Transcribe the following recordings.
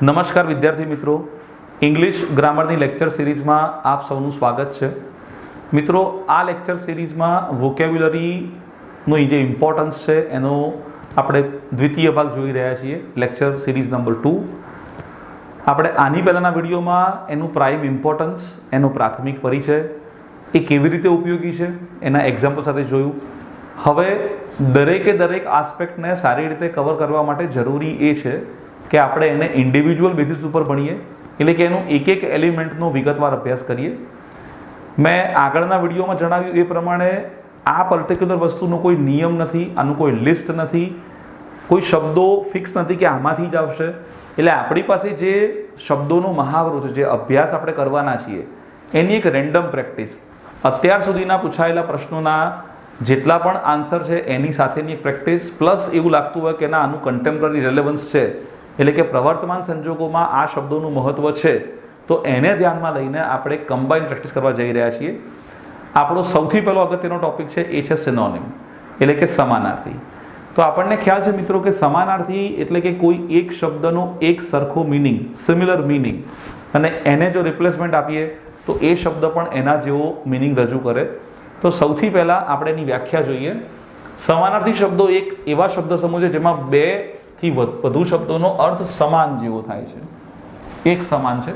નમસ્કાર વિદ્યાર્થી મિત્રો, ઇંગ્લિશ ગ્રામરની લેક્ચર સિરીઝમાં આપ સૌનું સ્વાગત છે. મિત્રો, આ લેક્ચર સિરીઝમાં વોકેબ્યુલરીનું જે ઇમ્પોર્ટન્સ છે એનો આપણે દ્વિતીય ભાગ જોઈ રહ્યા છીએ, લેક્ચર સિરીઝ નંબર 2. આપણે આની પહેલાંના વિડીયોમાં એનું પ્રાઇમ ઇમ્પોર્ટન્સ, એનો પ્રાથમિક પરિચય, એ કેવી રીતે ઉપયોગી છે એના એક્ઝામ્પલ સાથે જોયું. હવે દરેક આસ્પેક્ટને સારી રીતે કવર કરવા માટે જરૂરી એ છે કે આપણે એને ઇન્ડિવિજ્યુઅલ બેસિસ ઉપર ભણીએ, એટલે કે એનું એક એલિમેન્ટનો વિગતવાર અભ્યાસ કરીએ. મેં આગળના વિડીયોમાં જણાવ્યું એ પ્રમાણે આ પર્ટિક્યુલર વસ્તુનો કોઈ નિયમ નથી, આનું કોઈ લિસ્ટ નથી, કોઈ શબ્દો ફિક્સ નથી કે આમાંથી જ આવશે. એટલે આપણી પાસે જે શબ્દોનો મહાવરો છે, જે અભ્યાસ આપણે કરવાના છીએ, એની એક રેન્ડમ પ્રેક્ટિસ, અત્યાર સુધીના પૂછાયેલા પ્રશ્નોના જેટલા પણ આન્સર છે એની સાથેની એક પ્રેક્ટિસ, પ્લસ એવું લાગતું હોય કે ના આનું કન્ટેમ્પરરી રેલેવન્સ છે, એટલે કે પ્રવર્તમાન સંજોગોમાં આ શબ્દોનું મહત્વ છે, તો એને ધ્યાનમાં લઈને આપણે કમ્બાઇન પ્રેક્ટિસ કરવા જઈ રહ્યા છીએ. આપણો સૌથી પહેલો અગત્યનો ટોપિક છે એ છે સિનોનિમ, એટલે કે સમાનાર્થી. તો આપણને ખ્યાલ છે મિત્રો કે સમાનાર્થી એટલે કે કોઈ એક શબ્દનો એક સરખો મિનિંગ, સિમિલર મિનિંગ, અને એને જો રિપ્લેસમેન્ટ આપીએ તો એ શબ્દ પણ એના જેવો મિનિંગ રજૂ કરે. તો સૌથી પહેલાં આપણે એની વ્યાખ્યા જોઈએ. સમાનાર્થી શબ્દો એક એવા શબ્દ સમૂહ છે જેમાં બે થી વધુ શબ્દોનો અર્થ સમાન જેવો થાય છે, એક સમાન છે.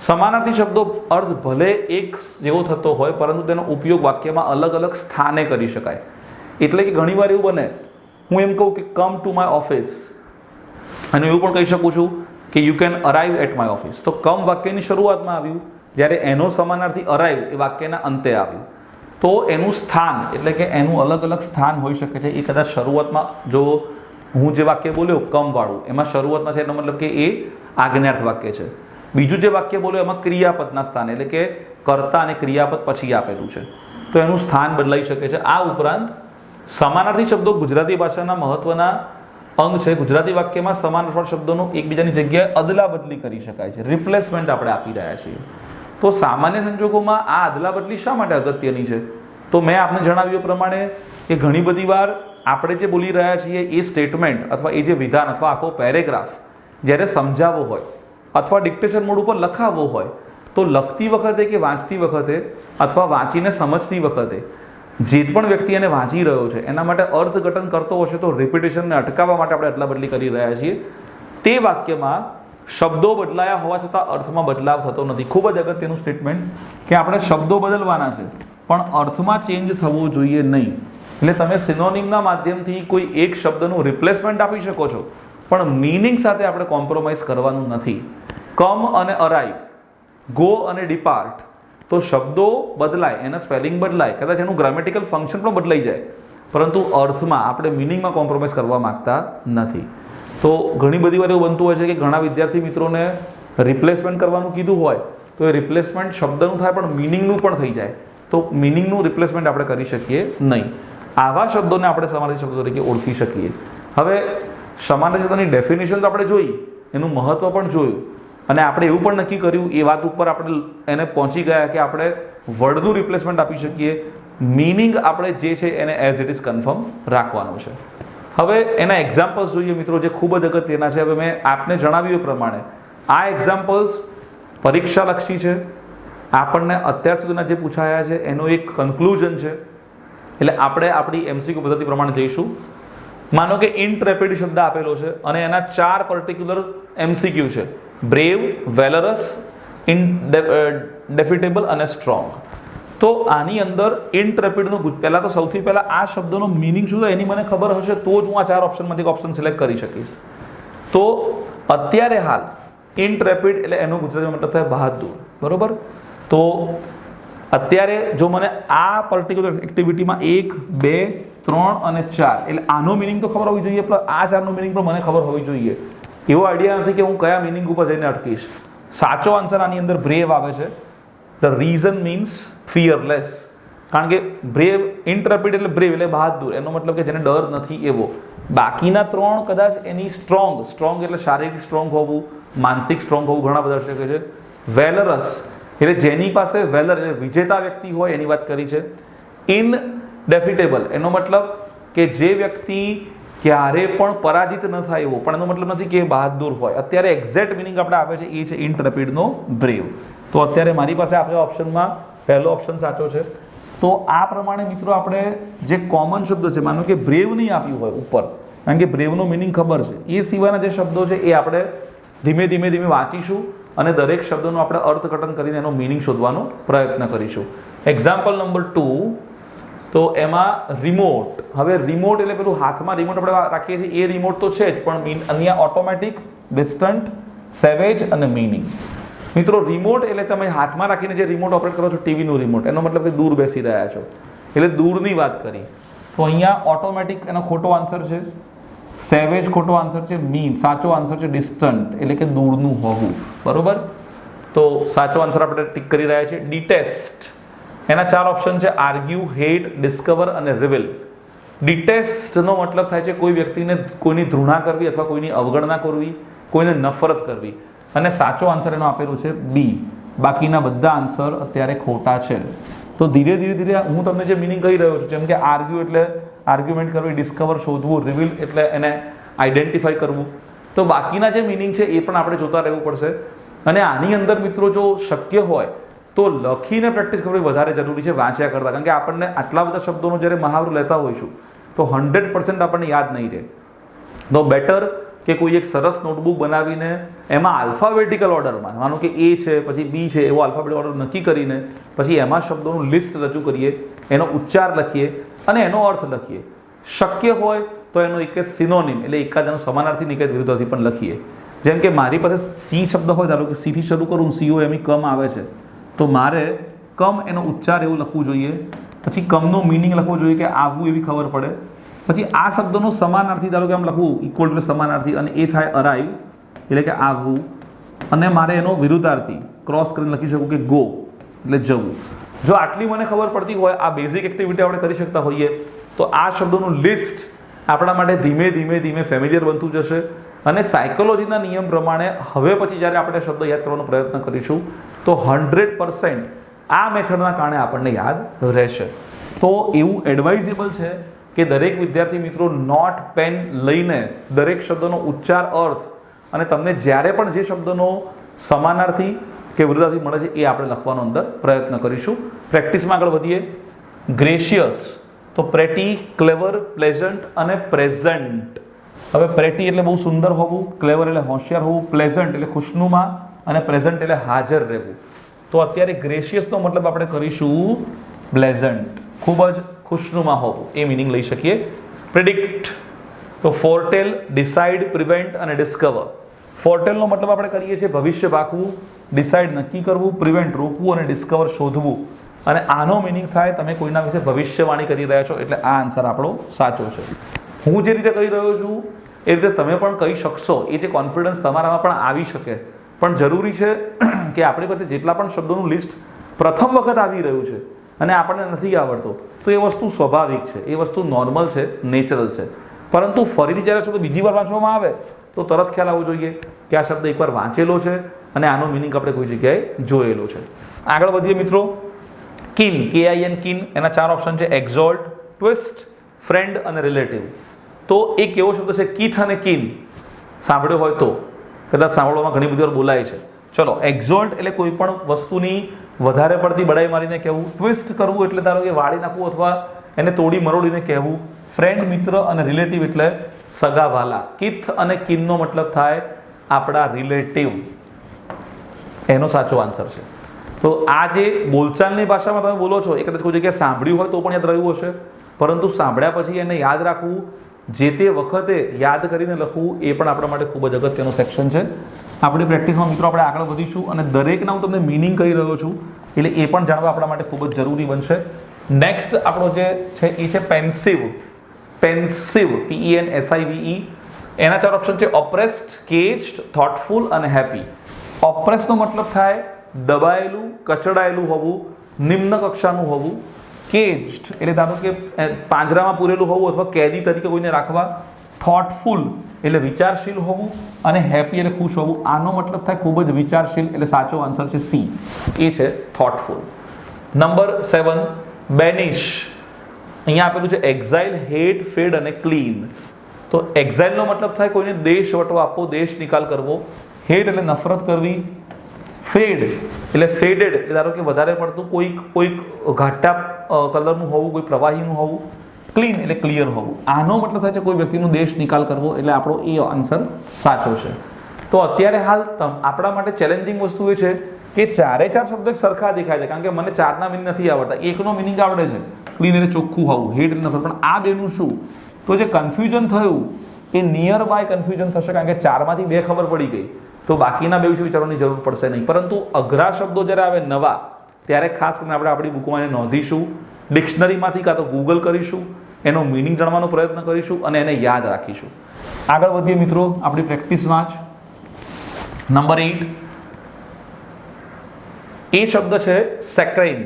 સમાનાર્થી શબ્દો અર્થ ભલે એક જેવો થતો હોય, પરંતુ તેનો ઉપયોગ વાક્યમાં અલગ અલગ સ્થાને કરી શકાય. એટલે કે ઘણીવાર એવું બને, હું એમ કહું કે કમ ટુ માય ઓફિસ, અને એવું પણ કહી શકું છું કે you can arrive at my office. તો કમ વાક્યની શરૂઆતમાં આવ્યું, જ્યારે એનો સમાનાર્થી અરાઇવ એ વાક્યના અંતે આવ્યું. તો એનું સ્થાન એટલે કે એનું અલગ અલગ સ્થાન હોઈ શકે છે. એ કદાચ શરૂઆતમાં, જો હું જે વાક્ય બોલ્યો કમ વાળું, એમાં શરૂઆતમાં છે એનો મતલબ કે એ આજ્ઞાર્થ વાક્ય છે. બીજું જે વાક્ય બોલ્યો એમાં ક્રિયાપદના સ્થાને, એટલે કે કર્તા અને ક્રિયાપદ પછી આપેલું છે, તો એનું સ્થાન બદલાઈ શકે છે. આ ઉપરાંત સમાનાર્થી શબ્દો ગુજરાતી ભાષાના મહત્વના અંગ છે. ગુજરાતી વાક્યમાં સમાનાર્થી શબ્દોનો એકબીજાની જગ્યાએ અદલા બદલી કરી શકાય છે, રિપ્લેસમેન્ટ આપણે આપી રહ્યા છીએ. તો સામાન્ય સંજોગોમાં આ અદલા બદલી શા માટે અગત્યની છે? તો મેં આપને જણાવ્યું પ્રમાણે કે ઘણી બધી વાર આપણે જે બોલી રહ્યા છીએ એ સ્ટેટમેન્ટ અથવા એ જે વિધાન અથવા આખો પેરેગ્રાફ જ્યારે સમજાવવો હોય અથવા ડિક્ટેશન મોડ ઉપર લખાવવો હોય, તો લખતી વખતે કે વાંચતી વખતે અથવા વાંચીને સમજતી વખતે જે પણ વ્યક્તિ એને વાંચી રહ્યો છે એના માટે અર્થઘટન કરતો હશે, તો રિપીટેશનને અટકાવવા માટે આપણે અદલા બદલી કરી રહ્યા છીએ. તે વાક્યમાં શબ્દો બદલાયા હોવા છતાં અર્થમાં બદલાવ થતો નથી. ખૂબ જ અગત્યનું સ્ટેટમેન્ટ કે આપણે શબ્દો બદલવાના છે પણ અર્થમાં ચેન્જ થવો જોઈએ નહીં. એટલે તમે સિનોનિમના માધ્યમથી કોઈ એક શબ્દનું રિપ્લેસમેન્ટ આપી શકો છો, પણ મિનિંગ સાથે આપણે કોમ્પ્રોમાઇઝ કરવાનું નથી. કમ અને અરાઇવ, ગો અને ડિપાર્ટ, તો શબ્દો બદલાય, એના સ્પેલિંગ બદલાય, કદાચ એનું ગ્રામેટિકલ ફંક્શન પણ બદલાઈ જાય, પરંતુ અર્થમાં આપણે મિનિંગમાં કોમ્પ્રોમાઇઝ કરવા માંગતા નથી. તો ઘણી બધી વાર એવું બનતું હોય છે કે ઘણા વિદ્યાર્થી મિત્રોને રિપ્લેસમેન્ટ કરવાનું કીધું હોય તો એ રિપ્લેસમેન્ટ શબ્દનું થાય પણ મિનિંગનું પણ થઈ જાય, તો મિનિંગનું રિપ્લેસમેન્ટ આપણે કરી શકીએ નહીં. આવા શબ્દોને આપણે સમાનાર્થી શબ્દો તરીકે ઓળખી શકીએ. હવે સમાનાર્થી શબ્દોની ડેફિનેશન તો આપણે જોઈ, એનું મહત્વ પણ જોયું, અને આપણે એવું પણ નક્કી કર્યું, એ વાત ઉપર આપણે એને પહોંચી ગયા કે આપણે વર્ડનું રિપ્લેસમેન્ટ આપી શકીએ, મિનિંગ આપણે જે છે એને એઝ ઇટ ઇઝ કન્ફર્મ રાખવાનું છે. હવે એના એક્ઝામ્પલ્સ જોઈએ મિત્રો, જે ખૂબ જ અગત્યના છે. હવે મેં આપને જણાવ્યું એ પ્રમાણે આ એક્ઝામ્પલ્સ પરીક્ષાલક્ષી છે, આપણને અત્યાર સુધીના જે પૂછાયા છે એનો એક કન્ક્લુઝન છે. એટલે આપણે આપણી એમસીક્યુ પદ્ધતિ પ્રમાણે જઈશું. માનો કે ઇન્ટ્રેપિડ શબ્દ આપેલો છે અને એના 4 પર્ટિક્યુલર એમસીક્યુ છે: બ્રેવ, વેલરસ, ઇનડેફિટેબલ અને સ્ટ્રોંગ. તો આની અંદર ઇન્ટ્રેપિડનું પહેલાં તો સૌથી પહેલાં આ શબ્દનો મિનિંગ શું છે એની મને ખબર હશે તો જ હું આ 4 ઓપ્શનમાંથી એક ઓપ્શન સિલેક્ટ કરી શકીશ. તો અત્યારે હાલ ઇન્ટ્રેપિડ એટલે એનો ગુજરાતીમાં મતલબ થાય બહાદુર, બરોબર? તો અત્યારે જો મને આ પર્ટિક્યુલર એક્ટિવિટીમાં 1, 2, 3 અને 4 એટલે આનો મિનિંગ તો ખબર હોવી જોઈએ, પ્લસ આ 4નો મિનિંગ પણ મને ખબર હોવી જોઈએ. એવો આઈડિયા નથી કે હું કયા મિનિંગ ઉપર જઈને અટકીશ. સાચો આન્સર આની અંદર બ્રેવ આવે છે. ધ રીઝન મીન્સ ફિયરલેસ, કારણ કે બ્રેવ, ઇન્ટ્રેપિડ એટલે બ્રેવ એટલે બહાદુર, એનો મતલબ કે જેને ડર નથી એવો. બાકીના 3 કદાચ એની સ્ટ્રોંગ એટલે શારીરિક સ્ટ્રોંગ હોવું, માનસિક સ્ટ્રોંગ હોવું ઘણા બધા શકે છે. વેલરસ એટલે જેની પાસે વેલર એટલે વિજેતા વ્યક્તિ હોય એની વાત કરી છે. ઇનડેફિટેબલ એનો મતલબ કે જે વ્યક્તિ ક્યારે પણ પરાજિત ન થાય એવો, પણ એનો મતલબ નથી કે બહાદુર હોય. અત્યારે એક્ઝેક્ટ મિનિંગ આપણે આવે છે એ છે ઇન્ટ્રેપિડનો બ્રેવ. તો અત્યારે મારી પાસે આપેલા ઓપ્શનમાં પહેલો ઓપ્શન સાચો છે. તો આ પ્રમાણે મિત્રો આપણે જે કોમન શબ્દ છે, માનો કે બ્રેવ નહીં આપ્યું હોય ઉપર, કારણ કે બ્રેવનો મિનિંગ ખબર છે, એ સિવાયના જે શબ્દો છે એ આપણે ધીમે ધીમે વાંચીશું અને દરેક શબ્દોનું આપણે અર્થઘટન કરીને એનો મિનિંગ શોધવાનો પ્રયત્ન કરીશું. એક્ઝામ્પલ નંબર 2, તો એમાં રિમોટ. હવે રિમોટ એટલે પેલું હાથમાં રિમોટ આપણે રાખીએ છીએ એ રિમોટ તો છે જ, પણ અહીંયા ઓટોમેટિક, ડિસ્ટન્ટ, સેવેજ અને મીનિંગ. મિત્રો રિમોટ એટલે તમે હાથમાં રાખીને જે રિમોટ ઓપરેટ કરો છો, ટીવીનું રિમોટ, એનો મતલબ કે દૂર બેસી રહ્યા છો એટલે દૂરની વાત કરી. તો અહીંયા ઓટોમેટિક એનો ખોટો આન્સર છે, સેવેજ ખોટો આન્સર છે, મીન સાચો આન્સર છે, ડિસ્ટન્ટ એટલે કે દૂરનું હોવું. બરોબર, તો સાચો આન્સર આપણે ટિક કરી રહ્યા છીએ. ડિટેસ્ટ, એના 4 ઓપ્શન છે: આર્ગ્યુ, હેટ, ડિસ્કવર અને રિવીલ. ડિટેસ્ટનો મતલબ થાય છે કોઈ વ્યક્તિને, કોઈની ધૃણા કરવી અથવા કોઈની અવગણના કરવી, કોઈને નફરત કરવી. અને સાચો આન્સર એનો આપેલો છે બી. બાકીના બધા આન્સર અત્યારે ખોટા છે. તો ધીરે ધીરે હું તમને જે મિનિંગ કહી રહ્યો છું, જેમ કે આર્ગ્યુ એટલે આર્ગ્યુમેન્ટ કરવી, ડિસ્કવર શોધવું, રિવીલ એટલે એને આઈડેન્ટિફાઈ કરવું, તો બાકીના જે મિનિંગ છે એ પણ આપણે જોતા રહેવું પડશે. અને આની અંદર મિત્રો જો શક્ય હોય તો લખીને પ્રેક્ટિસ કરવી વધારે જરૂરી છે વાંચ્યા કરતાં, કારણ કે આપણને આટલા બધા શબ્દોનો જ્યારે મહાવરો લેતા હોઈશું તો 100% આપણને યાદ નહીં રહે. તો બેટર કે કોઈ એક સરસ નોટબુક બનાવીને એમાં આલ્ફાબેટિકલ ઓર્ડરમાં, માનો કે એ છે પછી બી છે એવો આલ્ફાબેટિકલ ઓર્ડર નક્કી કરીને પછી એમાં શબ્દોનું લિસ્ટ રજૂ કરીએ, એનો ઉચ્ચાર લખીએ અને એનો અર્થ લખીએ. શક્ય હોય તો એનો એક સિનોનિમ એટલે એકાદનો સમાનાર્થી નિકેત વિરુદ્ધાર્થી પણ લખીએ. જેમ કે મારી પાસે સી શબ્દ હોય, ધારો કે સી થી શરૂ કરું, COM કમ આવે છે, તો મારે કમ એનો ઉચ્ચાર એવું લખવું જોઈએ, પછી કમનો મિનિંગ લખવો જોઈએ કે આવવું એવી ખબર પડે. પછી આ શબ્દનો સમાનાર્થી ધારો કે આમ લખવું, ઇક્વલ એટલે સમાનાર્થી, અને એ થાય અરાઈવ એટલે કે આવવું, અને મારે એનો વિરુદ્ધાર્થી ક્રોસ કરીને લખી શકું કે ગો એટલે જવું. જો આટલી મને ખબર પડતી હોય, આ બેઝિક એક્ટિવિટી આપણે કરી શકતા હોઈએ, તો આ શબ્દોનું લિસ્ટ આપણા માટે ધીમે ધીમે ફેમિલિયર બનતું જશે. અને સાયકોલોજીના નિયમ પ્રમાણે હવે પછી જ્યારે આપણે શબ્દ યાદ કરવાનો પ્રયત્ન કરીશું તો 100% આ મેથડના કારણે આપણને યાદ રહેશે. તો એવું એડવાઇઝેબલ છે કે દરેક વિદ્યાર્થી મિત્રો નોટ, પેન લઈને દરેક શબ્દનો ઉચ્ચાર, અર્થ અને તમને જ્યારે પણ જે શબ્દનો સમાનાર્થી કે વિરુદ્ધાર્થી મળે છે એ આપણે લખવાનો અંદર પ્રયત્ન કરીશું. પ્રેક્ટિસમાં આગળ વધીએ. ગ્રેશિયસ, તો પ્રેટી, ક્લેવર, પ્લેઝન્ટ અને પ્રેઝન્ટ. હવે પ્રેટી એટલે બહુ સુંદર હોવું, ક્લેવર એટલે હોશિયાર હોવું, પ્લેઝન્ટ એટલે ખુશનુમા અને પ્રેઝન્ટ એટલે હાજર રહેવું. તો અત્યારે ગ્રેશિયસનો મતલબ આપણે કરીશું પ્લેઝન્ટ, ખૂબ જ ખુશનુમા હોવું, એ મિનિંગ લઈ શકીએ. પ્રિડિક્ટ, તો ફોરટેલ, ડિસાઇડ, પ્રિવેન્ટ અને ડિસ્કવર. ફોરટેલનો મતલબ આપણે કરીએ છીએ ભવિષ્ય પાકવું, ડિસાઇડ નક્કી કરવું, પ્રિવેન્ટ રોકવું અને ડિસ્કવર શોધવું. અને આનો મિનિંગ થાય તમે કોઈના વિશે ભવિષ્યવાણી કરી રહ્યા છો, એટલે આ આન્સર આપણો સાચો છે. હું જે રીતે કહી રહ્યો છું એ રીતે તમે પણ કહી શકશો, એ જે કોન્ફિડન્સ તમારામાં પણ આવી શકે. પણ જરૂરી છે કે આપણી પાસે જેટલા પણ શબ્દોનું લિસ્ટ પ્રથમ વખત આવી રહ્યું છે અને આપણને નથી આવડતો, તો એ વસ્તુ સ્વાભાવિક છે, એ વસ્તુ નોર્મલ છે, નેચરલ છે. પરંતુ ફરીથી જ્યારે શબ્દ બીજી વાર વાંચવામાં આવે તો તરત ખ્યાલ આવવો જોઈએ કે આ શબ્દ એકવાર વાંચેલો છે અને આનો મિનિંગ આપણે કોઈ જગ્યાએ જોયેલો છે. આગળ વધીએ મિત્રો. કિન, KIN, કિન, એના 4 ઓપ્શન છે: એક્ઝોલ્ટ, ટ્વિસ્ટ, ફ્રેન્ડ અને રિલેટિવ. તો એ કેવો શબ્દ છે? કીથ અને કિન. સાંભળ્યો હોય તો, કદાચ સાંભળવામાં ઘણી બધી વાર બોલાય છે. ચલો, એક્ઝોલ્ટ એટલે કોઈ પણ વસ્તુની વધારે પડતી બડાઈ મારીને કહેવું. ટ્વિસ્ટ કરવું એટલે ધારો કે વાળી નાખવું અથવા એને તોડી મરોડીને કહેવું. ફ્રેન્ડ, મિત્ર અને રિલેટિવ એટલે સગાવાલા. કીથ અને કિનનો મતલબ થાય આપણા રિલેટિવ. એનો સાચો આન્સર છે. તો આ જે બોલચાલની ભાષામાં તમે બોલો છો, એ કદાચ કોઈ જગ્યાએ સાંભળ્યું હોય તો પણ યાદ રહ્યું હશે, પરંતુ સાંભળ્યા પછી એને યાદ રાખવું, જે તે વખતે યાદ કરીને લખવું, એ પણ આપણા માટે ખૂબ જ અગત્યનો સેક્શન છે. આપણી પ્રેક્ટિસમાં મિત્રો આપણે આગળ વધીશું અને દરેકના હું તમને મિનિંગ કહી રહ્યો છું એટલે એ પણ જાણવા આપણા માટે ખૂબ જ જરૂરી બનશે. નેક્સ્ટ આપણો જે છે એ છે પેન્સિવ. પેન્સિવ, PENSIVE. એના 4 ઓપ્શન છે: ઓપ્રેસ્ડ, કેજ્ડ, થોટફુલ અને હેપી. ઓપ્રેસનો મતલબ થાય દબાયેલું, કચડાયેલું હોવું, નિમ્ન કક્ષાનું હોવું. કેજ્ડ એટલે ધારો કે પાંજરામાં પૂરેલું હોવું અથવા કેદી તરીકે કોઈને રાખવા. થોટફુલ એટલે વિચારશીલ હોવું અને હેપી એટલે ખુશ હોવું. આનો મતલબ થાય ખૂબ જ વિચારશીલ, એટલે સાચો આન્સર છે C, એ છે થોટફુલ. નંબર 7, બેનિશ. અહીંયા આપેલું છે એક્ઝાઇલ, હેટ, ફેડ અને ક્લીન. તો એક્ઝાઇલનો મતલબ થાય કોઈને દેશ વટો આપવો, દેશ નિકાલ કરવો. હેટ એટલે નફરત કરવી. ફેડ એટલે ફેડેડ એટલે ધારો કે વધારે પડતું કોઈક ઘાટા કલરનું હોવું, કોઈ પ્રવાહીનું હોવું. ક્લીન એટલે ક્લિયર હોવું. આનો મતલબ થાય છે કોઈ વ્યક્તિનો દેશ નિકાલ કરવો, એટલે આપણો એ આન્સર સાચો છે. તો અત્યારે હાલ આપણા માટે ચેલેન્જિંગ વસ્તુ એ છે કે ચારે ચાર શબ્દો એક સરખા દેખાય છે, કારણ કે મને ચારના મિનિંગ નથી આવડતા, એકનો મિનિંગ આવડે છે, ક્લીન એટલે ચોખ્ખું હોવું, હેડ એટલે નફરત. પણ આ બેનું શું? તો જે કન્ફ્યુઝન થયું એ નિયર બાય કન્ફ્યુઝન થશે, કારણ કે ચારમાંથી બે ખબર પડી ગઈ, તો બાકીના બે વિશે વિચારવાની જરૂર પડશે નહીં. પરંતુ અઘરા શબ્દો જ્યારે આવે નવા, ત્યારે ખાસ કરીને આપણે આપણી બુકમાં એને નોંધીશું, ડિક્શનરીમાંથી કાં તો ગૂગલ કરીશું, એનો મિનિંગ જાણવાનો પ્રયત્ન કરીશું અને એને યાદ રાખીશું. આગળ વધીએ મિત્રો આપણી પ્રેક્ટિસમાં જ. નંબર 8 એ શબ્દ છે સેક્રાઇન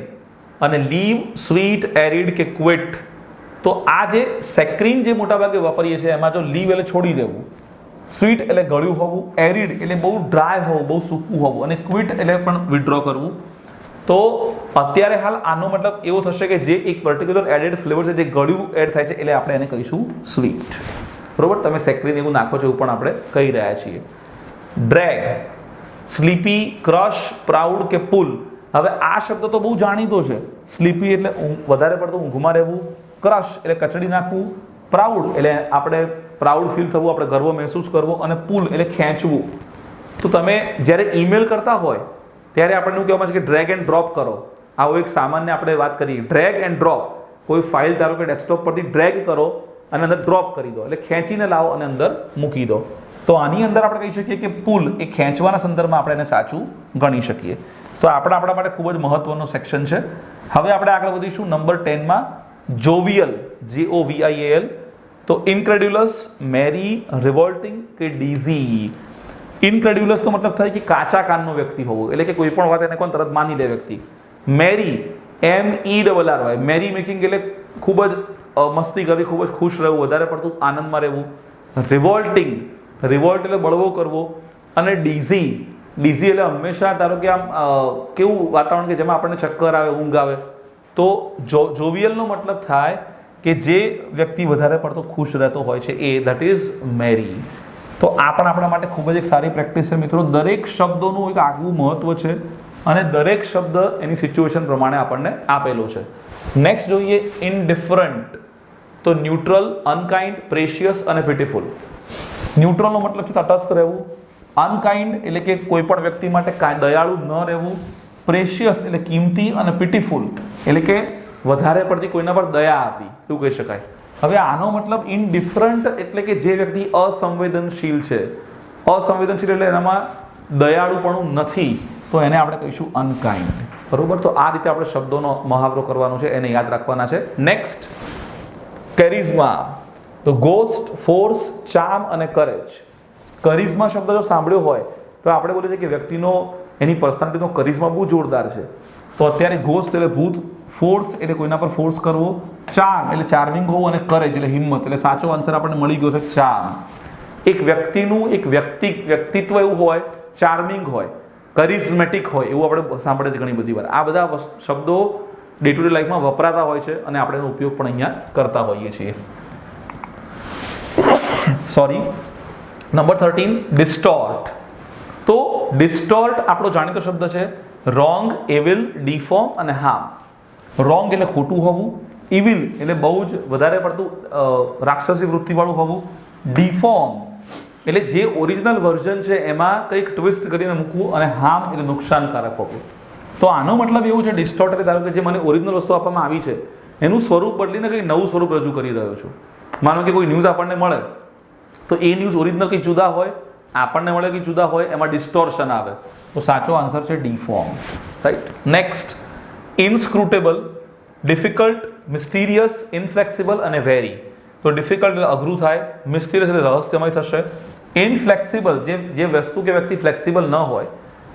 અને લીવ, સ્વીટ, એરિડ કે ક્વિટ. તો આ જે સેક્રીન જે મોટાભાગે વાપરીએ છીએ એમાં જો લીવ એટલે છોડી દેવું, સ્વીટ એટલે ગળ્યું હોવું, એરિડ એટલે બહુ ડ્રાય હોવું, બહુ સૂકું હોવું, અને ક્વિટ એટલે પણ વિથડ્રો કરવું. તો અત્યારે હાલ આનો મતલબ એવો થશે કે જે એક પર્ટિક્યુલર એડેડ ફ્લેવર છે, જે ગળ્યું એડ થાય છે, એટલે આપણે એને કહીશું સ્વીટ. બરોબર? તમે સેક્રીન એવું નાખો છો એવું પણ આપણે કહી રહ્યા છીએ. ડ્રેગ, સ્લીપી, ક્રશ, પ્રાઉડ કે પુલ. હવે આ શબ્દ તો બહુ જાણીતો છે. સ્લીપી એટલે વધારે પડતું ઊંઘમાં રહેવું, ક્રશ એટલે કચડી નાખવું, પ્રાઉડ એટલે આપણે પ્રાઉડ ફીલ થવું, આપણે ગર્વ મહેસૂસ કરવો, અને પુલ એટલે ખેંચવું. તો તમે જ્યારે ઈમેલ કરતા હોય ત્યારે આપણને એવું કહેવામાં છે કે ડ્રેગ એન્ડ ડ્રોપ કરો. આવો એક સામાન્ય આપણે વાત કરીએ, ડ્રેગ એન્ડ ડ્રોપ. કોઈ ફાઇલ ધારો કે ડેસ્કટોપ પરથી ડ્રેગ કરો અને અંદર ડ્રોપ કરી દો, એટલે ખેંચીને લાવો અને અંદર મૂકી દો. તો આની અંદર આપણે કહી શકીએ કે પુલ એ ખેંચવાના સંદર્ભમાં આપણે એને સાચું ગણી શકીએ. તો આપણા માટે ખૂબ જ મહત્વનો સેક્શન છે. હવે આપણે આગળ વધીશું નંબર 10 માં. જોવિયલ, JOVIAL. તો ઇનક્રેડ્યુલસ, મેરી, રિવોલ્ટિંગ કે ડીઝી. ઇનક્રેડ્યુલસ તો મતલબ થાય કે કાચા કાનનો વ્યક્તિ હોવો, એટલે કે કોઈ પણ વાત એને કોણ તરત માની લે વ્યક્તિ. મેરી, MERR, મેરી મેકિંગ એટલે ખૂબ જ મસ્તી કરવી, ખૂબ જ ખુશ રહેવું, વધારે પડતું આનંદમાં રહેવું. રિવોલ્ટિંગ, રિવોલ્ટ એટલે બળવો કરવો. અને ડીઝી, ડીઝી એટલે હંમેશા ધારો કે આમ કેવું વાતાવરણ કે જેમાં આપણને ચક્કર આવે, ઊંઘ આવે. તો જોવિયલનો મતલબ થાય કે જે વ્યક્તિ વધારે પડતો ખુશ રહેતો હોય છે, એ ધેટ ઇઝ મેરી. તો આ પણ આપણા માટે ખૂબ જ એક સારી પ્રેક્ટિસ છે મિત્રો. દરેક શબ્દોનું એક આગવું મહત્વ છે અને દરેક શબ્દ એની સિચ્યુએશન પ્રમાણે આપણને આપેલો છે. નેક્સ્ટ જોઈએ ઇનડિફરન્ટ. તો ન્યુટ્રલ, અનકાઇન્ડ, પ્રેશિયસ અને બ્યુટીફુલ. ન્યુટ્રલનો મતલબ છે તટસ્થ રહેવું. અનકાઇન્ડ એટલે કે કોઈ પણ વ્યક્તિ માટે દયાળુ ન રહેવું. પ્રેશિયસ એટલે કિંમતી, અને પિટીફુલ એટલે કે વધારે પડતી કોઈના પર દયા આપવી, એવું કહી શકાય. હવે આનો મતલબ ઇનડિફરન્ટ એટલે કે જે વ્યક્તિ અસંવેદનશીલ છે. અસંવેદનશીલ એટલે એનામાં દયાળુપણું નથી, તો એને આપણે કહીશું અનકાઇન્ડ. બરોબર? તો આ રીતે આપણે શબ્દોનો મહાવરો કરવાનો છે, એને યાદ રાખવાના છે. નેક્સ્ટ કેરિઝમા. તો ગોસ્ટ, ફોર્સ, ચાર્મ અને કરેજ. કરિઝમા શબ્દ જો સાંભળ્યો હોય તો આપણે બોલીએ છીએ કે વ્યક્તિનો એની પર્સનાલિટીનો કરિઝમા બહુ જોરદાર છે. તો અત્યારે ગોસ્ટ એટલે ભૂત, ફોર્સ એટલે કોઈના પર ફોર્સ કરવો, ચાર્મ એટલે ચાર્મિંગ હોવું, અને કરેજ એટલે હિંમત. એટલે સાચો આન્સર આપણને મળી ગયો છે ચાર્મ. એક વ્યક્તિનું એક વ્યક્તિત્વ એવું હોય, ચાર્મિંગ હોય, કરિઝમેટિક હોય, એવું આપણે સાંભળે છે ઘણી બધી વાર. આ બધા શબ્દો ડે ટુ ડે લાઈફમાં વપરાતા હોય છે અને આપણે એનો ઉપયોગ પણ અહીંયા કરતા હોઈએ છીએ. સોરી. Number 13 distort. તો ડિસ્ટોર્ટ આપણો જાણીતો શબ્દ છે. રોંગ, એવિલ, ડિફોર્મ અને હાર્મ. રોંગ એટલે ખોટું હોવું, ઇવિલ એટલે બહુ જ વધારે પડતું રાક્ષસી વૃત્તિવાળું હોવું, ડિફોર્મ એટલે જે ઓરિજિનલ વર્ઝન છે એમાં કંઈક ટ્વિસ્ટ કરીને મૂકવું, અને હાર્મ એટલે નુકસાનકારક હોવું. તો આનો મતલબ એવું છે ડિસ્ટોર્ટ એટલે ધારો કે જે મને ઓરિજિનલ વસ્તુ આપવામાં આવી છે એનું સ્વરૂપ બદલીને કંઈક નવું સ્વરૂપ રજૂ કરી રહ્યો છું. માનો કે કોઈ ન્યૂઝ આપણને મળે તો એ ન્યૂઝ ઓરિજિનલ કંઈક જુદા હોય, આપણને મળે કંઈક જુદા હોય, એમાં ડિસ્ટોર્શન આવે. તો સાચો આન્સર છે deform. Right. Next inscrutable, difficult, mysterious, inflexible અને વેરી. તો ડિફિકલ્ટ એટલે અઘરું થાય, મિસ્ટીરિયસ એટલે રહસ્યમય થશે, ઇનફ્લેક્સિબલ જે વસ્તુ કે વ્યક્તિ ફ્લેક્સિબલ ન હોય,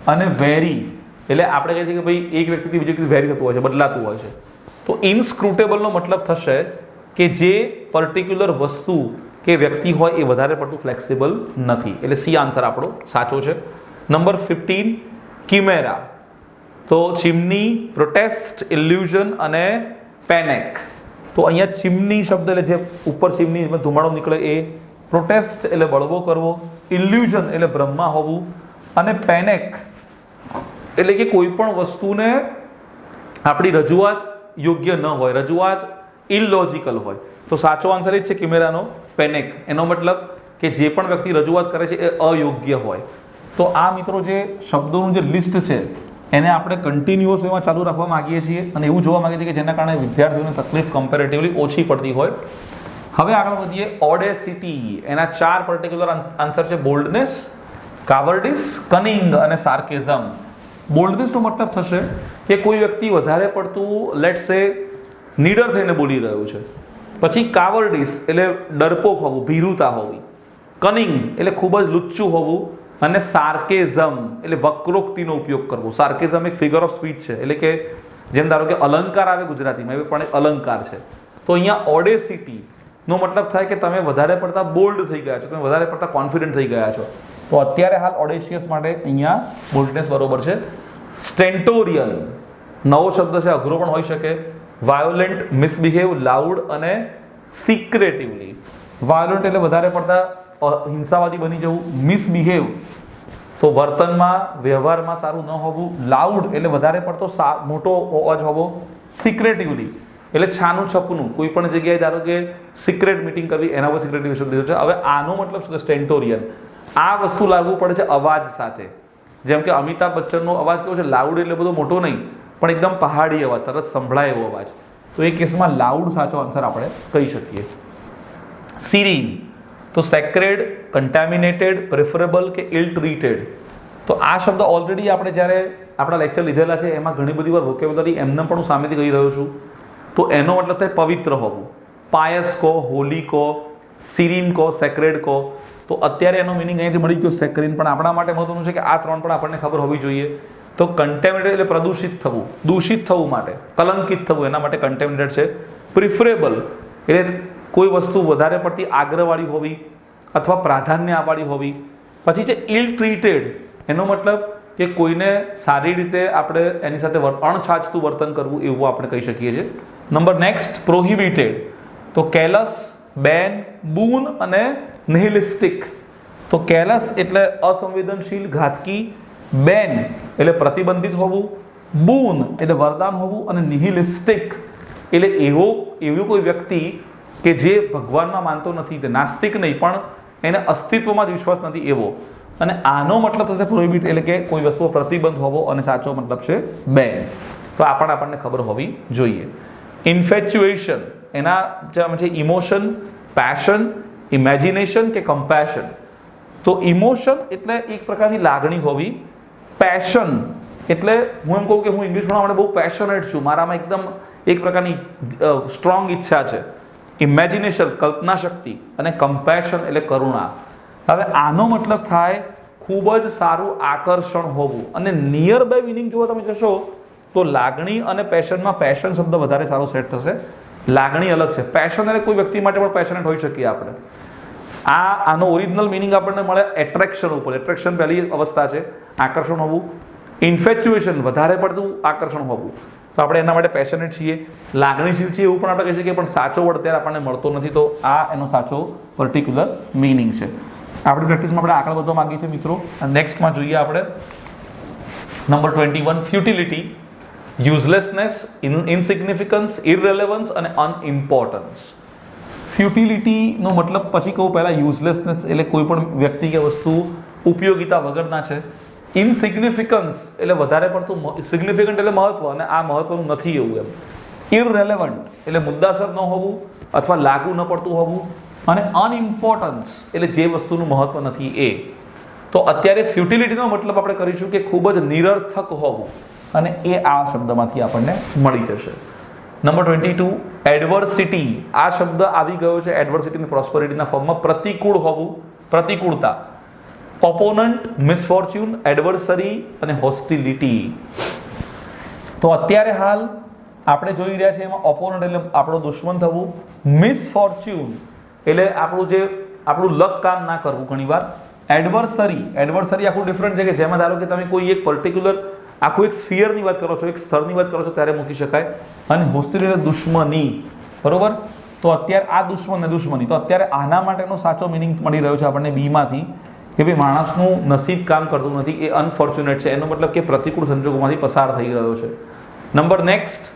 અને વેરી એટલે આપણે કહીએ છીએ કે ભાઈ એક વ્યક્તિથી બીજી વ્યક્તિ વેરી થતું હોય છે, બદલાતું હોય છે. તો ઇનસ્ક્રુટેબલનો મતલબ થશે કે જે પર્ટિક્યુલર વસ્તુ કે વ્યક્તિ હોય એ વધારે પડતું ફ્લેક્સિબલ નથી. એટલે સી આન્સર આપણો સાચો છે. નંબર 15 કિમેરા. તો ચીમની, પ્રોટેસ્ટ, ઇલ્યુઝન અને પેનેક. તો અહીંયા ચીમની શબ્દ એટલે જે ઉપર ચીમની ધુમાડો નીકળે એ, પ્રોટેસ્ટ એટલે બળવો કરવો, ઇલ્યુઝન એટલે ભ્રમમાં હોવું, અને પેનિક એટલે કે કોઈ પણ વસ્તુને આપણી રજૂઆત યોગ્ય ન હોય, રજૂઆત ઇલોજિકલ હોય. તો સાચો આન્સર એ જ છે કિમેરાનો, પેનિક. એનો મતલબ કે જે પણ વ્યક્તિ રજૂઆત કરે છે એ અયોગ્ય હોય. તો આ મિત્રો જે શબ્દોનું જે લિસ્ટ છે એને આપણે કન્ટિન્યુઅસ વેમાં ચાલુ રાખવા માંગીએ છીએ અને એવું જોવા માંગીએ છીએ કે જેના કારણે વિદ્યાર્થીઓને તકલીફ કમ્પેરેટિવલી ઓછી પડતી હોય. હવે આગળ વધીએ. ઓડેસિટી, એના 4 પર્ટિક્યુલર આન્સર છે: બોલ્ડનેસ, કાવર્ડિસ, કનિંગ અને સાર્કેઝમ. બોલ્ડનેસનો મતલબ થશે કે કોઈ વ્યક્તિ વધારે પડતું લેટ્સ સે નીડર થઈને બોલી રહ્યું છે. પછી કાવર્ડિસ એટલે ડરપોક હોવું, ભીરુતા હોવી. કનિંગ એટલે ખૂબ જ લુચ્ચું હોવું, અને સાર્કેઝમ એટલે વક્રોક્તિનો ઉપયોગ કરવો. સાર્કેઝમ એક ફિગર ઓફ સ્પીચ છે, એટલે કે જેમ ધારો કે અલંકાર આવે ગુજરાતીમાં, એ પણ એક અલંકાર છે. તો અહીંયા ઓડેસિટી નો મતલબ થાય કે તમે વધારે પડતા બોલ્ડ થઈ ગયા છો, તમે વધારે પડતા કોન્ફિડન્ટ થઈ ગયા છો. તો અત્યારે હાલ ઓડેશિયસ માટે અહીંયા બોલ્ડનેસ બરોબર છે. સ્ટેન્ટોરિયન નવો શબ્દ છે, અઘરો પણ હોઈ શકે. વાયોલેન્ટ, મિસબિહેવ, લાઉડ અને સિક્રેટિવલી. વાયોલેન્ટ એટલે વધારે પડતા હિંસાવાદી બની જવું. મિસબિહેવ તો વર્તનમાં, વ્યવહારમાં સારું ન હોવું. લાઉડ એટલે વધારે પડતો મોટો અવાજ હોવો. સિક્રેટિવલી એટલે છાનું છપનું, કોઈ પણ જગ્યાએ ધારો કે સિક્રેટ મીટિંગ કરવી, એના પર સિક્રેટિવ શબ્દ લીધો છે. હવે આનો મતલબ શું છે? સ્ટેન્ટોરિયન. આ વસ્તુ લાગુ પડે છે અવાજ સાથે. જેમ કે અમિતાભ બચ્ચનનો અવાજ કેવો છે? લાઉડ એટલે બધો મોટો નહીં, પણ એકદમ પહાડી અવાજ, તરત સંભળાય એવો અવાજ. તો એ કેસમાં લાઉડ સાચો આન્સર આપણે કહી શકીએ. સિરીન તો સેક્રેડ, કન્ટામિનેટેડ, પ્રેફરેબલ કે ઇલ ટ્રીટેડ. તો આ શબ્દ ઓલરેડી આપણે જ્યારે આપણા લેક્ચર લીધેલા છે એમાં ઘણી બધી વાર વોકેબ્યુલરી એમને પણ હું સામેથી કહી રહ્યો છું. તો એનો મતલબ થાય પવિત્ર હોવું. પાયસ કહો, હોલી કહો, સિરીન કહો, સેક્રેડ કહો. તો અત્યારે એનો મિનિંગ અહીંથી મળી ગયો સેક્રીન, પણ આપણા માટે મહત્વનું છે કે આ 3 પણ આપણને ખબર હોવી જોઈએ. તો કન્ટેમિનેટેડ એટલે પ્રદૂષિત થવું, દૂષિત થવું માટે, કલંકિત થવું, એના માટે કન્ટેમિનેટેડ છે. પ્રિફરેબલ એટલે કોઈ વસ્તુ વધારે પડતી આગ્રહવાળી હોવી અથવા પ્રાધાન્ય આપવાળી હોવી. પછી છે ઇલ ટ્રીટેડ, એનો મતલબ કે કોઈને સારી રીતે આપણે એની સાથે અણછાજતું વર્તન કરવું, એવું આપણે કહી શકીએ છીએ. નંબર નેક્સ્ટ, પ્રોહિબિટેડ તો કેલસ, બેન, બૂન અને નિહિલિસ્ટિક. તો કેલસ એટલે અસંવેદનશીલ, ઘાતકી. બેન એટલે પ્રતિબંધિત હોવું. બૂન એટલે વરદાન હોવું. અને નિહિલિસ્ટિક એટલે એવો કોઈ વ્યક્તિ કે જે ભગવાનમાં માનતો નથી, તે નાસ્તિક નહીં પણ એને અસ્તિત્વમાં જ વિશ્વાસ નથી એવો. અને આનો મતલબ થશે પ્રોહિબિટ એટલે કે કોઈ વસ્તુઓ પ્રતિબંધ હોવો, અને સાચો મતલબ છે બેન. તો આ પણ આપણને ખબર હોવી જોઈએ. ઇન્ફેચ્યુએશન એના જે છે ઇમોશન, પેશન, ઇમેજિનેશન કે કમ્પેશન. તો ઇમોશન એટલે એક પ્રકારની લાગણી હોવી. પેશન એટલે હું એમ કહું કે હું ઇંગ્લિશ ભણવા માટે બહુ પેશનેટ છું, મારામાં એકદમ એક પ્રકારની સ્ટ્રોંગ ઈચ્છા છે. ઇમેજિનેશન કલ્પના શક્તિ, અને કમ્પેશન એટલે કરુણા. હવે આનો મતલબ થાય ખૂબ જ સારું આકર્ષણ હોવું. અને નિયર બાય મિનિંગ જો તમે જશો તો લાગણી અને પેશનમાં પેશન શબ્દ વધારે સારો સેટ થશે. લાગણી અલગ છે, પેશન એટલે કોઈ વ્યક્તિ માટે પણ પેશનેટ હોઈ શકીએ આપણે. આનો ઓરિજિનલ મિનિંગ આપણને મળે એટ્રેક્શન ઉપર. એટ્રેક્શન પહેલી અવસ્થા છે, આકર્ષણ હોવું. ઇન્ફેચ્યુએશન વધારે પડતું આકર્ષણ હોવું. તો આપણે એના માટે પેશનેટ છીએ, લાગણીશીલ છીએ એવું પણ આપણે કહી શકીએ, પણ સાચો વર્ડ ત્યારે આપણને મળતો નથી. તો આ એનો સાચો પર્ટિક્યુલર મિનિંગ છે. આપણી પ્રેક્ટિસમાં આપણે આગળ વધવા માંગીએ છીએ મિત્રો. નેક્સ્ટમાં જોઈએ આપણે નંબર 21, ફ્યુટિલિટી, યુઝલેસનેસ, ઇનસિગ્નિફિકન્સ, ઇરરેલેવન્સ અને અનઇમ્પોર્ટન્સ. ફ્યુટિલિટીનો મતલબ પછી કહું પહેલાં. યુઝલેસનેસ એટલે કોઈ પણ વ્યક્તિ કે વસ્તુ ઉપયોગિતા વગરના છે. ઇનસિગ્નિફિકન્સ એટલે વધારે પડતું સિગ્નિફિકન્ટ એટલે મહત્વ, અને આ મહત્વનું નથી એવું એમ. ઇરરેલેવન્ટ એટલે મુદ્દાસર ન હોવું અથવા લાગુ ન પડતું હોવું. અને અનઇમ્પોર્ટન્સ એટલે જે વસ્તુનું મહત્વ નથી એ. તો અત્યારે ફ્યુટિલિટીનો મતલબ આપણે કરીશું કે ખૂબ જ નિરર્થક હોવું, અને એ આ શબ્દમાંથી આપણને મળી જશે. Number 22, adversity. આ શબ્દ આવી ગયો છે એડવર્સિટીની પ્રોસ્પરિટીના ફોર્મમાં. પ્રતિકૂળ હોવું, પ્રતિકૂળતા. ઓપોનન્ટ, મિસફોર્ચ્યુન, એડવર્સરી અને હોસ્ટિલિટી. તો અત્યારે હાલ આપણે જોઈ રહ્યા છીએ એમાં ઓપોનન્ટ એટલે આપણો દુશ્મન થવું. મિસફોર્ચ્યુન એટલે આપણું લક કામ ના કરવું ઘણીવાર. એડવર્સરી આખું ડિફરન્ટ છે, કે જેમાં ધારો કે તમે કોઈ એક પર્ટિક્યુલર આખું એક સ્ફિયરની વાત કરો છો, એક સ્થળની વાત કરો છો ત્યારે મૂકી શકાય. અને હોસ્ટિલિટી એટલે દુશ્મની, બરોબર. તો અત્યારે આ દુશ્મન ને દુશ્મની, તો અત્યારે આના માટેનો સાચો મિનિંગ મળી રહ્યો છે આપણને બીમાંથી કે ભાઈ માણસનું નસીબ કામ કરતું નથી, એ અનફોર્ચ્યુનેટ છે, એનો મતલબ કે પ્રતિકૂળ સંજોગોમાંથી પસાર થઈ રહ્યો છે. નંબર નેક્સ્ટ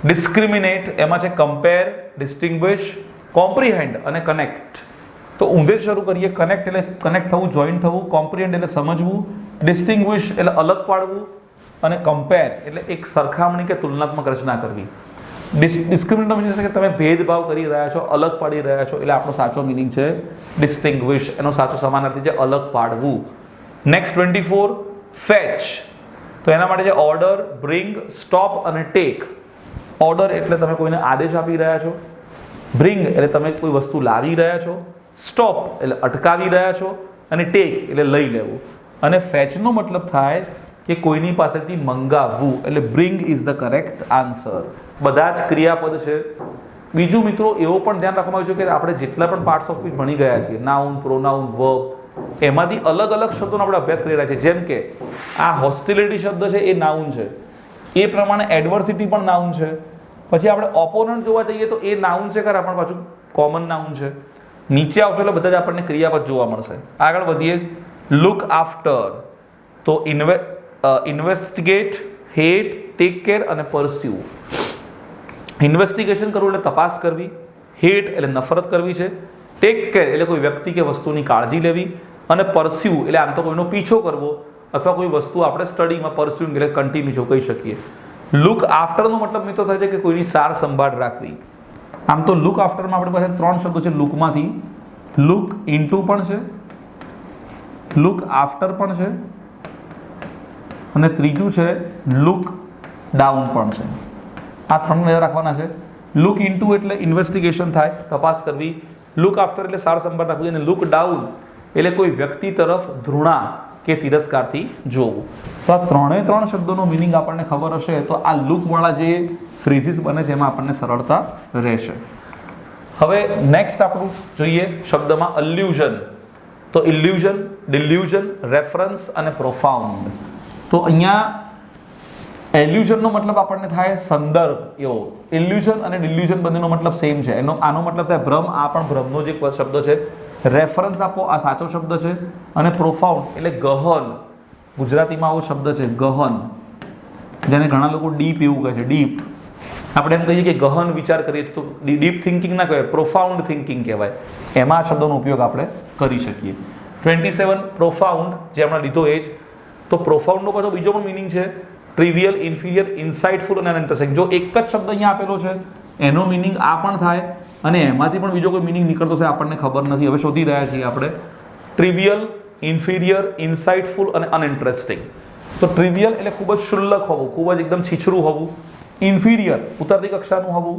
ડિસ્ક્રિમિનેટ, એમાં છે કમ્પેર, ડિસ્ટિંગ્વિશ, કોમ્પ્રિહેન્ડ અને કનેક્ટ. તો ઊંધે શરૂ કરીએ. કનેક્ટ એટલે કનેક્ટ થવું, જોઈન્ટ થવું, કોમ્પ્રિહેન્ડ એટલે સમજવું, ડિસ્ટિંગ્વિશ એટલે અલગ પાડવું, અને કમ્પેર એટલે એક સરખામણી કે તુલનાત્મક રચના કરવી. ડિસ્ક્રિમિનેટનો મિનિંગ છે કે તમે ભેદભાવ કરી રહ્યા છો, અલગ પાડી રહ્યા છો, એટલે આપણો સાચો મિનિંગ છે ડિસ્ટિંગ્વિશ. એનો સાચો સમાનાર્થી છે અલગ પાડવું. નેક્સ્ટ 24 ફેચ, તો એના માટે છે ઓર્ડર, બ્રિંગ, સ્ટોપ અને ટેક. ઓર્ડર એટલે તમે કોઈને આદેશ આપી રહ્યા છો, બ્રિંગ એટલે તમે કોઈ વસ્તુ લાવી રહ્યા છો, સ્ટોપ એટલે અટકાવી રહ્યા છો, અને ટેક એટલે લઈ લેવું. અને ફેચનો મતલબ થાય કે કોઈની પાસેથી મંગાવવું, એટલે bring is the correct answer. બધા જ ક્રિયાપદ છે. બીજું મિત્રો એવું પણ ધ્યાન રાખવામાં આવ્યું છે કે આપણે જેટલા પણ પાર્ટ્સ ઓફ સ્પીચ ભણી ગયા છીએ, નાઉન, પ્રોનાઉન, વર્બ, એમાંથી અલગ અલગ શબ્દોનો આપણે અભ્યાસ કરી રહ્યા છીએ. જેમ કે આ હોસ્ટિલિટી શબ્દ છે એ નાઉન છે, એ પ્રમાણે એડવર્સિટી પણ નાઉન છે. પછી આપણે ઓપોનન્ટ જોવા જઈએ તો એ નાઉન છે ખરા, પણ પાછું કોમન નાઉન છે. નીચે આવશે એટલે બધા જ આપણને ક્રિયાપદ જોવા મળશે. આગળ વધીએ. લુક આફ્ટર, તો ઇન્વેસ્ટિગેટ, હેટ, ટેક કેર અને પરસ્યુ. ઇન્વેસ્ટિગેશન કરવું એટલે તપાસ કરવી, હેટ એટલે નફરત કરવી છે, ટેક કેર એટલે કોઈ વ્યક્તિ કે વસ્તુની કાળજી લેવી, અને પરસ્યુ એટલે આમ તો કોઈનો પીછો કરવો અથવા કોઈ વસ્તુ આપણે સ્ટડીમાં પરસ્યુઇંગ એટલે કન્ટિન્યુ કહી શકીએ. લુક આફ્ટરનો મતલબ મિત્રો થાય છે કે કોઈની સાર સંભાળ રાખવી. આમ તો લુક આફ્ટરમાં આપણી પાસે 3 શબ્દો છે લુકમાંથી. લુક ઇનટુ પણ છે, લુક આફ્ટર પણ છે, અને ત્રીજું છે લુક ડાઉન પણ છે. આ 3 યાદ રાખવાના છે. લુક ઇનટુ એટલે ઇન્વેસ્ટિગેશન થાય, તપાસ કરવી. લુક આફ્ટર એટલે સાર સંભાળ રાખવી, અને લુક ડાઉન એટલે કોઈ વ્યક્તિ તરફ ધૃણા કે તિરસ્કારથી જોવું. તો આ 3 શબ્દોનો મિનિંગ આપણને ખબર હશે તો આ લુકવાળા જે ફ્રેઝિસ બને છે એમાં આપણને સરળતા રહેશે. હવે નેક્સ્ટ આપણું જોઈએ શબ્દમાં અલ્યુઝન. તો ઇલ્યુઝન, ડિલ્યુઝન, રેફરન્સ અને પ્રોફાઉન્ડ. તો અહીંયા એલ્યુઝનનો મતલબ આપણને થાય સંદર્ભ એવો. ઇલ્યુઝન અને ડિલ્યુઝન બંનેનો મતલબ સેમ છે. આનો મતલબ થાય ભ્રમ, આ પણ ભ્રમનો જ એક શબ્દ છે. રેફરન્સ આપો, આ સાચો શબ્દ છે. અને પ્રોફાઉન્ડ એટલે ગહન, ગુજરાતીમાં આવો શબ્દ છે ગહન, જેને ઘણા લોકો ડીપ એવું કહે છે. ડીપ આપણે એમ કહીએ કે ગહન વિચાર કરીએ તો ડીપ થિંકિંગ ના કહેવાય, પ્રોફાઉન્ડ થિંકિંગ કહેવાય. એમાં આ શબ્દોનો ઉપયોગ આપણે કરી શકીએ. 27 પ્રોફાઉન્ડ, જે આપણે લીધો એ જ. તો પ્રોફાઉન્ડનો પાછો બીજો પણ મિનિંગ છે ટ્રિવિયલ, ઇન્ફિરિયર, ઇન્સાઇટફુલ અને અનઇન્ટરેસ્ટિંગ. જો એક જ શબ્દ અહીંયા આપેલો છે એનો મિનિંગ આ પણ થાય, અને એમાંથી પણ બીજો કોઈ મિનિંગ નીકળતો છે આપણને ખબર નથી, હવે શોધી રહ્યા છીએ આપણે. ટ્રિવિયલ, ઇન્ફિરિયર, ઇન્સાઇટફુલ અને અનઇન્ટરેસ્ટિંગ. તો ટ્રિવિયલ એટલે ખૂબ જ શુલ્લક હોવું, ખૂબ જ એકદમ છીછરું હોવું. ઇન્ફિરિયર ઉતરતી કક્ષાનું હોવું.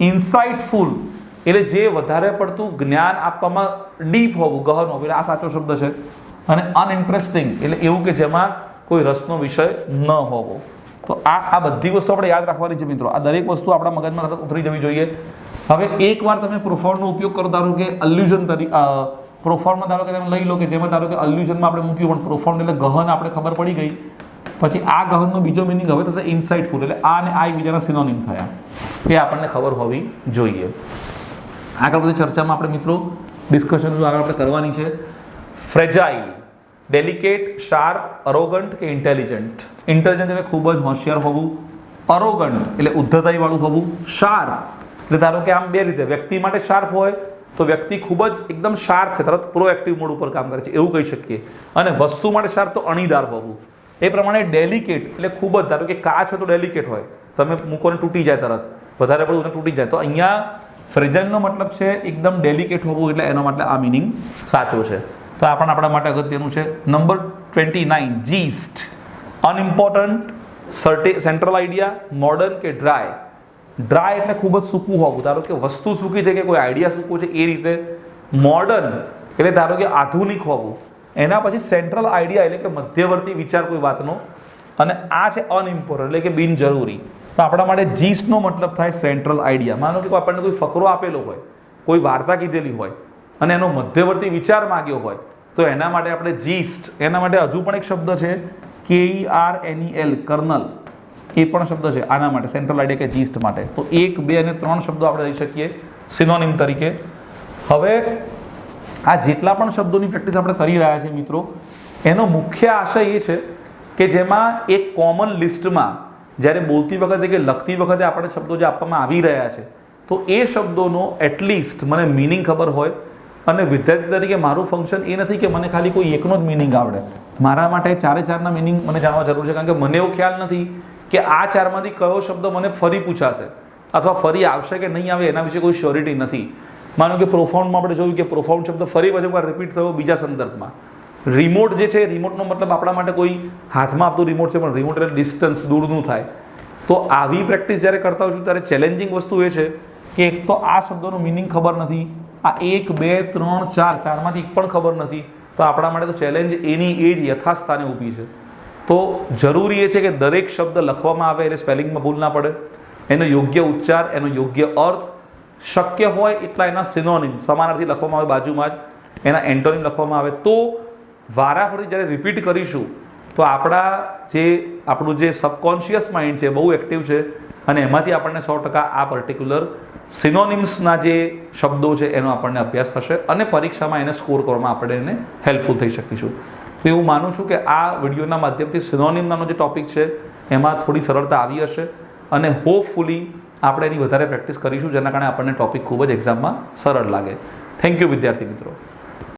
ઇન્સાઇટફુલ એટલે જે વધારે પડતું જ્ઞાન આપવામાં ડીપ હોવું, ગહન હોવું, એટલે આ સાચો શબ્દ છે. અને અનઇન્ટરેસ્ટિંગ એટલે એવું કે જેમાં કોઈ રસનો વિષય ન હોવો. તો આ બધી વસ્તુ આપણે યાદ રાખવાની છે મિત્રો. આ દરેક વસ્તુ આપણા મગજમાં સતત ઉતરી જવી જોઈએ. હવે એકવાર તમે પ્રોફાઉન્ડનો ઉપયોગ કરો, ધારો કે અલ્યુઝન તરીકે પ્રોફાઉન્ડમાં ધારો કે તમે લઈ લો કે જેમાં ધારો કે અલ્યુઝનમાં આપણે મૂક્યું, પણ પ્રોફાઉન્ડ એટલે ગહન આપણે ખબર પડી ગઈ. પછી આ ગહનનો બીજો મિનિંગ હવે થશે ઇન્સાઇટફુલ, એટલે આ અને આ એકબીજાના સિનોનિમ થયા. એ આપણને ખબર હોવી જોઈએ. આગળ બધી ચર્ચામાં આપણે મિત્રો ડિસ્કશન આગળ આપણે કરવાની છે. ફ્રેજાઇલ, ડેલિકેટ, શાર્પ, અરોગન્ટ કે ઇન્ટેલિજન્ટ. ઇન્ટેલિજન્ટ એટલે ખૂબ જ હોશિયાર હોવું. અરોગન્ટ એટલે ઉદ્ધતાઈવાળું હોવું. શાર્પ એટલે ધારો કે આમ બે રીતે, વ્યક્તિ માટે શાર્પ હોય તો વ્યક્તિ ખૂબ જ એકદમ શાર્પ છે, તરત પ્રોએક્ટિવ મોડ ઉપર કામ કરે છે એવું કહી શકીએ. અને વસ્તુ માટે શાર્પ તો અણીદાર હોવું. એ પ્રમાણે ડેલિકેટ એટલે ખૂબ જ, ધારો કે કાચ હોય તો ડેલિકેટ હોય, તમે મૂકો ને તૂટી જાય તરત, વધારે પડતું તૂટી જાય. તો અહીંયા ફ્રેજાઇલનો મતલબ છે એકદમ ડેલિકેટ હોવું, એટલે એનો મતલબ આ મિનિંગ સાચો છે. તો આ પણ આપણા માટે અગત્યનું છે. નંબર 29 જીસ્ટ. અનઇમ્પોર્ટન્ટ, સેન્ટ્રલ આઈડિયા, મોડર્ન કે ડ્રાય. ડ્રાય એટલે ખૂબ જ સૂકું હોવું, ધારો કે વસ્તુ સૂકી છે કે કોઈ આઈડિયા સૂકું છે એ રીતે. મોડર્ન એટલે ધારો કે આધુનિક હોવું. એના પછી સેન્ટ્રલ આઈડિયા એટલે કે મધ્યવર્તી વિચાર કોઈ વાતનો. અને આ છે અનઇમ્પોર્ટન્ટ એટલે કે બિનજરૂરી. તો આપણા માટે જીસ્ટનો મતલબ થાય સેન્ટ્રલ આઈડિયા. માનો કે આપણને કોઈ ફકરો આપેલો હોય, કોઈ વાર્તા કીધેલી હોય અને એનો મધ્યવર્તી વિચાર માંગ્યો હોય, તો એના માટે આપણે જીસ્ટ. એના માટે હજુ પણ એક શબ્દ છે KERNEL, કર્નલ. એ પણ શબ્દ છે આના માટે, સેન્ટ્રલ આઈડિયા કે જીસ્ટ માટે. તો 1, 2 અને 3 શબ્દો આપણે લઈ શકીએ. સિનોનિમ તરીકે. હવે આ જેટલા પણ શબ્દોની પ્રેક્ટિસ આપણે કરી રહ્યા છીએ મિત્રો, એનો મુખ્ય આશય એ છે કે જેમાં એક કોમન લિસ્ટમાં જ્યારે બોલતી વખતે કે લખતી વખતે આપણે શબ્દો જે આપવામાં આવી રહ્યા છે તો એ શબ્દોનો એટલીસ્ટ મને મિનિંગ ખબર હોય. અને વિદ્યાર્થી તરીકે મારું ફંક્શન એ નથી કે મને ખાલી કોઈ એકનો જ મિનિંગ આવડે. મારા માટે ચારે ચારના મિનિંગ મને જાણવા જરૂર છે, કારણ કે મને એવો ખ્યાલ નથી કે આ ચારમાંથી કયો શબ્દ મને ફરી પૂછાશે અથવા ફરી આવશે કે નહીં આવે, એના વિશે કોઈ શ્યોરિટી નથી. માનો કે પ્રોફાઉન્ડમાં આપણે જોયું કે પ્રોફાઉન્ડ શબ્દ ફરી બધું વાર રિપીટ થયો બીજા સંદર્ભમાં. રિમોટ જે છે, રિમોટનો મતલબ આપણા માટે કોઈ હાથમાં આપતું રિમોટ છે, પણ રિમોટ એટલે ડિસ્ટન્સ, દૂરનું થાય. તો આવી પ્રેક્ટિસ જ્યારે કરતા હોઉં છું ત્યારે ચેલેન્જિંગ વસ્તુ એ છે કે એક તો આ શબ્દોનો મિનિંગ ખબર નથી, આ 1 2 3 4 ચારમાંથી એક પણ ખબર નથી, તો આપણા માટે તો ચેલેન્જ એની એ જ યથાસ્થાને ઊભી છે. તો જરૂરી એ છે કે દરેક શબ્દ લખવામાં આવે એટલે સ્પેલિંગમાં ભૂલ ના પડે, એનો યોગ્ય ઉચ્ચાર, એનો યોગ્ય અર્થ, શક્ય હોય એટલા એના સિનોનિમ સમાનાર્થી લખવામાં આવે બાજુમાં જ, એના એન્ટોનિમ લખવામાં આવે. તો વારાફરતી જ્યારે રિપીટ કરીશું તો આપણું જે સબકોન્શિયસ માઇન્ડ છે બહુ એક્ટિવ છે અને એમાંથી આપણને 100% આ પર્ટિક્યુલર સિનોનિમ્સના જે શબ્દો છે એનો આપણને અભ્યાસ થશે અને પરીક્ષામાં એને સ્કોર કરવામાં આપણે એને હેલ્પફુલ થઈ શકીશું. તો એવું માનું છું કે આ વિડીયોના માધ્યમથી સિનોનિમ નામનો જે ટોપિક છે એમાં થોડી સરળતા આવી હશે અને હોપફુલી આપણે એની વધારે પ્રેક્ટિસ કરીશું, જેના કારણે આપણને ટોપિક ખૂબ જ એક્ઝામમાં સરળ લાગે. થેન્ક યુ વિદ્યાર્થી મિત્રો.